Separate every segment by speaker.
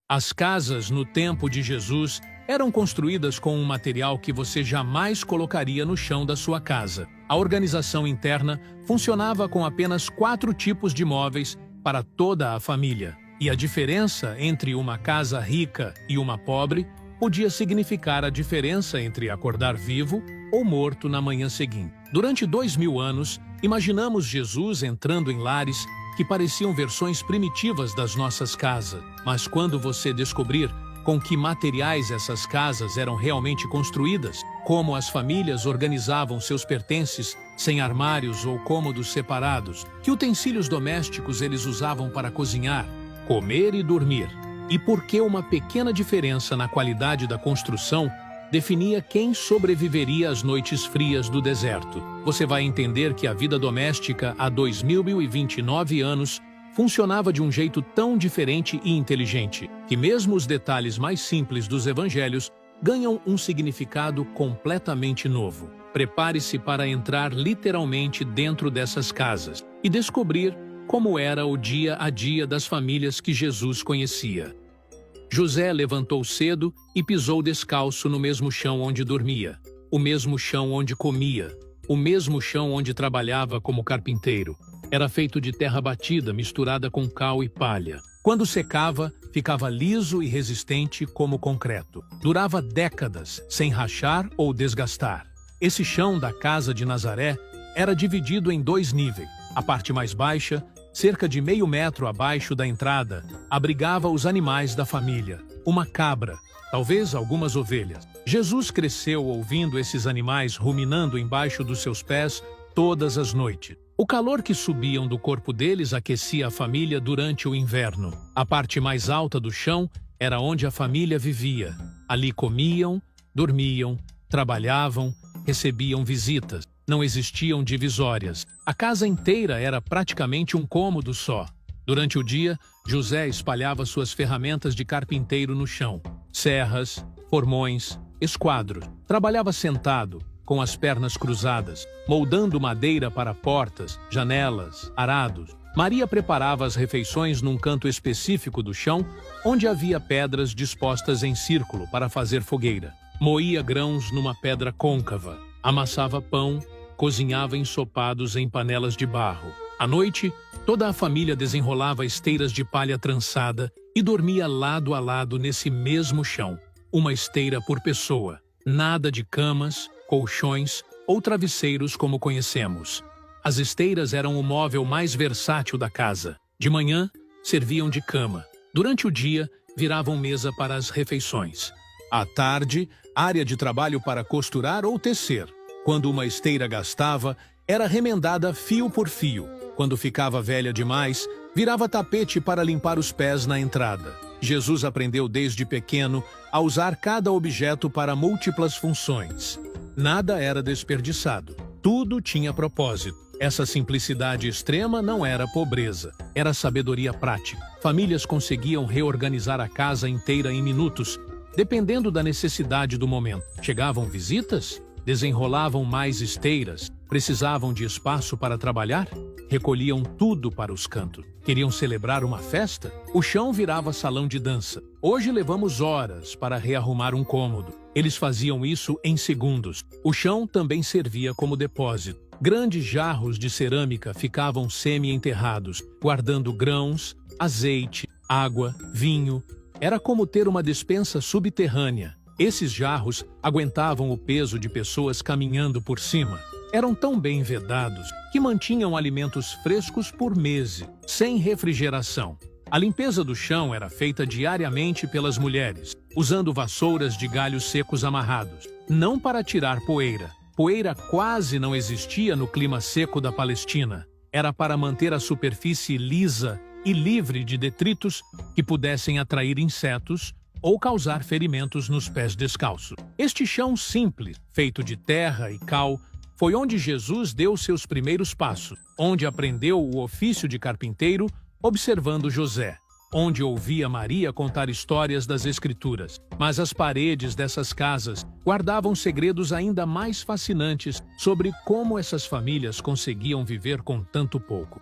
Speaker 1: As casas, no tempo de Jesus, eram construídas com um material que você jamais colocaria no chão da sua casa. A organização interna funcionava com apenas 4 tipos de móveis para toda a família. E a diferença entre uma casa rica e uma pobre podia significar a diferença entre acordar vivo ou morto na manhã seguinte. Durante 2000 anos, imaginamos Jesus entrando em lares que pareciam versões primitivas das nossas casas. Mas quando você descobrir com que materiais essas casas eram realmente construídas, como as famílias organizavam seus pertences sem armários ou cômodos separados, que utensílios domésticos eles usavam para cozinhar, comer e dormir, e por que uma pequena diferença na qualidade da construção definia quem sobreviveria às noites frias do deserto. Você vai entender que a vida doméstica há 2029 anos funcionava de um jeito tão diferente e inteligente, que mesmo os detalhes mais simples dos evangelhos ganham um significado completamente novo. Prepare-se para entrar literalmente dentro dessas casas e descobrir como era o dia a dia das famílias que Jesus conhecia. José levantou cedo e pisou descalço no mesmo chão onde dormia, o mesmo chão onde comia, o mesmo chão onde trabalhava como carpinteiro. Era feito de terra batida misturada com cal e palha. Quando secava, ficava liso e resistente como concreto. Durava décadas sem rachar ou desgastar. Esse chão da casa de Nazaré era dividido em 2 níveis. A parte mais baixa, cerca de meio metro abaixo da entrada, abrigava os animais da família. Uma cabra, talvez algumas ovelhas. Jesus cresceu ouvindo esses animais ruminando embaixo dos seus pés todas as noites. O calor que subiam do corpo deles aquecia a família durante o inverno. A parte mais alta do chão era onde a família vivia. Ali comiam, dormiam, trabalhavam, recebiam visitas. Não existiam divisórias. A casa inteira era praticamente um cômodo só. Durante o dia, José espalhava suas ferramentas de carpinteiro no chão. Serras, formões, esquadros. Trabalhava sentado, com as pernas cruzadas, moldando madeira para portas, janelas, arados. Maria preparava as refeições num canto específico do chão, onde havia pedras dispostas em círculo para fazer fogueira. Moía grãos numa pedra côncava. Amassava pão, cozinhava ensopados em panelas de barro. À noite, toda a família desenrolava esteiras de palha trançada e dormia lado a lado nesse mesmo chão. Uma esteira por pessoa. Nada de camas, colchões ou travesseiros como conhecemos. As esteiras eram o móvel mais versátil da casa. De manhã, serviam de cama. Durante o dia, viravam mesa para as refeições. À tarde, área de trabalho para costurar ou tecer. Quando uma esteira gastava, era remendada fio por fio. Quando ficava velha demais, virava tapete para limpar os pés na entrada. Jesus aprendeu desde pequeno a usar cada objeto para múltiplas funções. Nada era desperdiçado. Tudo tinha propósito. Essa simplicidade extrema não era pobreza, era sabedoria prática. Famílias conseguiam reorganizar a casa inteira em minutos, dependendo da necessidade do momento. Chegavam visitas? Desenrolavam mais esteiras? Precisavam de espaço para trabalhar? Recolhiam tudo para os cantos. Queriam celebrar uma festa? O chão virava salão de dança. Hoje levamos horas para rearrumar um cômodo. Eles faziam isso em segundos. O chão também servia como depósito. Grandes jarros de cerâmica ficavam semi-enterrados, guardando grãos, azeite, água, vinho. Era como ter uma despensa subterrânea. Esses jarros aguentavam o peso de pessoas caminhando por cima. Eram tão bem vedados que mantinham alimentos frescos por meses, sem refrigeração. A limpeza do chão era feita diariamente pelas mulheres, usando vassouras de galhos secos amarrados, não para tirar poeira. Poeira quase não existia no clima seco da Palestina. Era para manter a superfície lisa e livre de detritos que pudessem atrair insetos ou causar ferimentos nos pés descalços. Este chão simples, feito de terra e cal, foi onde Jesus deu seus primeiros passos, onde aprendeu o ofício de carpinteiro observando José, onde ouvia Maria contar histórias das Escrituras. Mas as paredes dessas casas guardavam segredos ainda mais fascinantes sobre como essas famílias conseguiam viver com tanto pouco.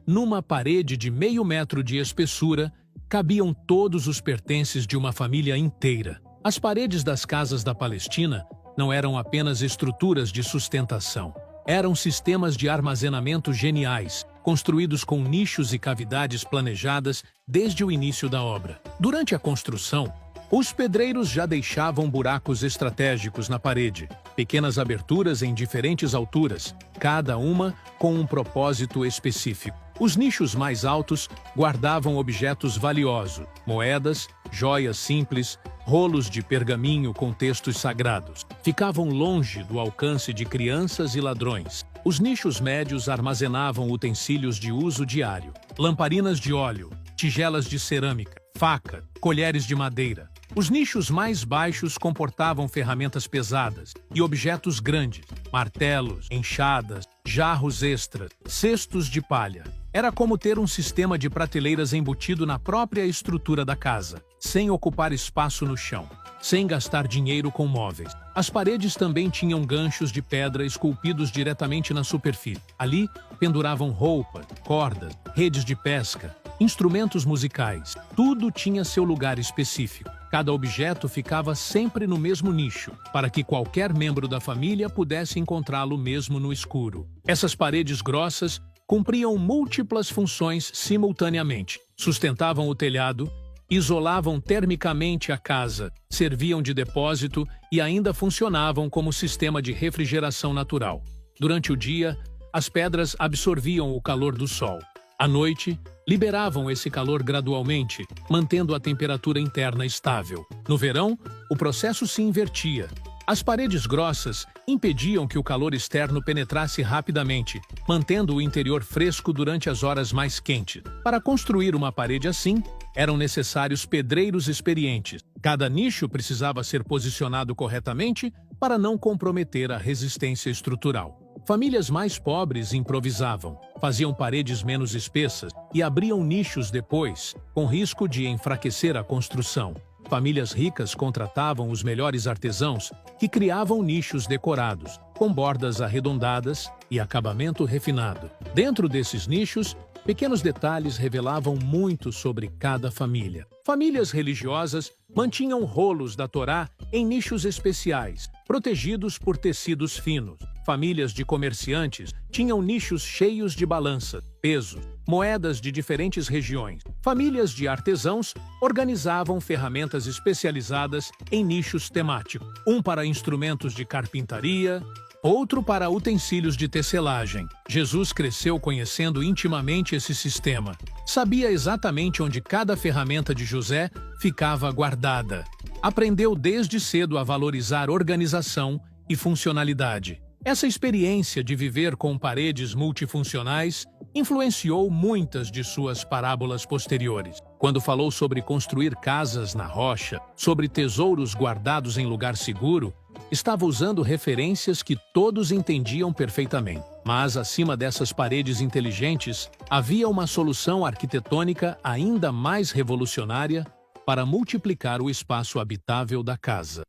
Speaker 1: Numa parede de meio metro de espessura, cabiam todos os pertences de uma família inteira. As paredes das casas da Palestina não eram apenas estruturas de sustentação. Eram sistemas de armazenamento geniais, construídos com nichos e cavidades planejadas desde o início da obra. Durante a construção, os pedreiros já deixavam buracos estratégicos na parede, pequenas aberturas em diferentes alturas, cada uma com um propósito específico. Os nichos mais altos guardavam objetos valiosos, moedas, joias simples, rolos de pergaminho com textos sagrados. Ficavam longe do alcance de crianças e ladrões. Os nichos médios armazenavam utensílios de uso diário, lamparinas de óleo, tigelas de cerâmica, faca, colheres de madeira. Os nichos mais baixos comportavam ferramentas pesadas e objetos grandes, martelos, enxadas, jarros extras, cestos de palha. Era como ter um sistema de prateleiras embutido na própria estrutura da casa, sem ocupar espaço no chão, sem gastar dinheiro com móveis. As paredes também tinham ganchos de pedra esculpidos diretamente na superfície. Ali, penduravam roupas, cordas, redes de pesca, instrumentos musicais. Tudo tinha seu lugar específico. Cada objeto ficava sempre no mesmo nicho, para que qualquer membro da família pudesse encontrá-lo mesmo no escuro. Essas paredes grossas cumpriam múltiplas funções simultaneamente. Sustentavam o telhado, isolavam termicamente a casa, serviam de depósito e ainda funcionavam como sistema de refrigeração natural. Durante o dia, as pedras absorviam o calor do sol. À noite, liberavam esse calor gradualmente, mantendo a temperatura interna estável. No verão, o processo se invertia. As paredes grossas impediam que o calor externo penetrasse rapidamente, mantendo o interior fresco durante as horas mais quentes. Para construir uma parede assim, eram necessários pedreiros experientes. Cada nicho precisava ser posicionado corretamente para não comprometer a resistência estrutural. Famílias mais pobres improvisavam, faziam paredes menos espessas e abriam nichos depois, com risco de enfraquecer a construção. Famílias ricas contratavam os melhores artesãos que criavam nichos decorados, com bordas arredondadas e acabamento refinado. Dentro desses nichos, pequenos detalhes revelavam muito sobre cada família. Famílias religiosas mantinham rolos da Torá em nichos especiais, protegidos por tecidos finos. Famílias de comerciantes tinham nichos cheios de balanças, pesos, moedas de diferentes regiões. Famílias de artesãos organizavam ferramentas especializadas em nichos temáticos, um para instrumentos de carpintaria, outro para utensílios de tecelagem. Jesus cresceu conhecendo intimamente esse sistema. Sabia exatamente onde cada ferramenta de José ficava guardada. Aprendeu desde cedo a valorizar organização e funcionalidade. Essa experiência de viver com paredes multifuncionais influenciou muitas de suas parábolas posteriores. Quando falou sobre construir casas na rocha, sobre tesouros guardados em lugar seguro, estava usando referências que todos entendiam perfeitamente. Mas, acima dessas paredes inteligentes, havia uma solução arquitetônica ainda mais revolucionária para multiplicar o espaço habitável da casa.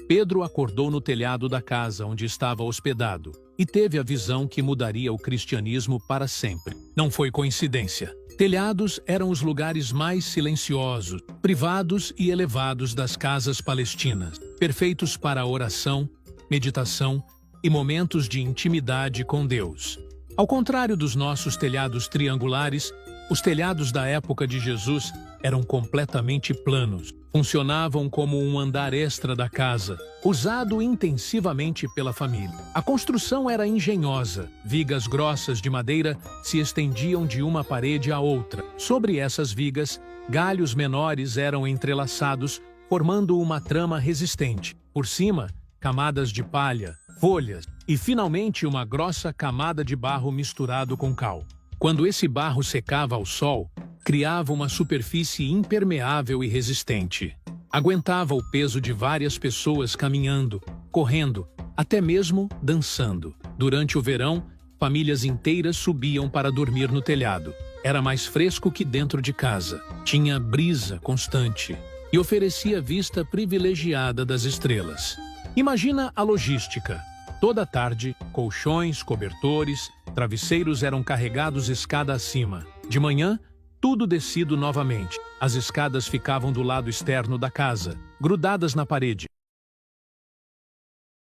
Speaker 1: Pedro acordou no telhado da casa onde estava hospedado e teve a visão que mudaria o cristianismo para sempre. Não foi coincidência. Telhados eram os lugares mais silenciosos, privados e elevados das casas palestinas, perfeitos para a oração, meditação e momentos de intimidade com Deus. Ao contrário dos nossos telhados triangulares, os telhados da época de Jesus eram completamente planos. Funcionavam como um andar extra da casa, usado intensivamente pela família. A construção era engenhosa. Vigas grossas de madeira se estendiam de uma parede à outra. Sobre essas vigas, galhos menores eram entrelaçados, formando uma trama resistente. Por cima, camadas de palha, folhas e, finalmente, uma grossa camada de barro misturado com cal. Quando esse barro secava ao sol, criava uma superfície impermeável e resistente. Aguentava o peso de várias pessoas caminhando, correndo, até mesmo dançando. Durante o verão, famílias inteiras subiam para dormir no telhado. Era mais fresco que dentro de casa. Tinha brisa constante e oferecia vista privilegiada das estrelas. Imagina a logística. Toda tarde, colchões, cobertores, travesseiros eram carregados escada acima. De manhã, tudo descido novamente. As escadas ficavam do lado externo da casa, grudadas na parede.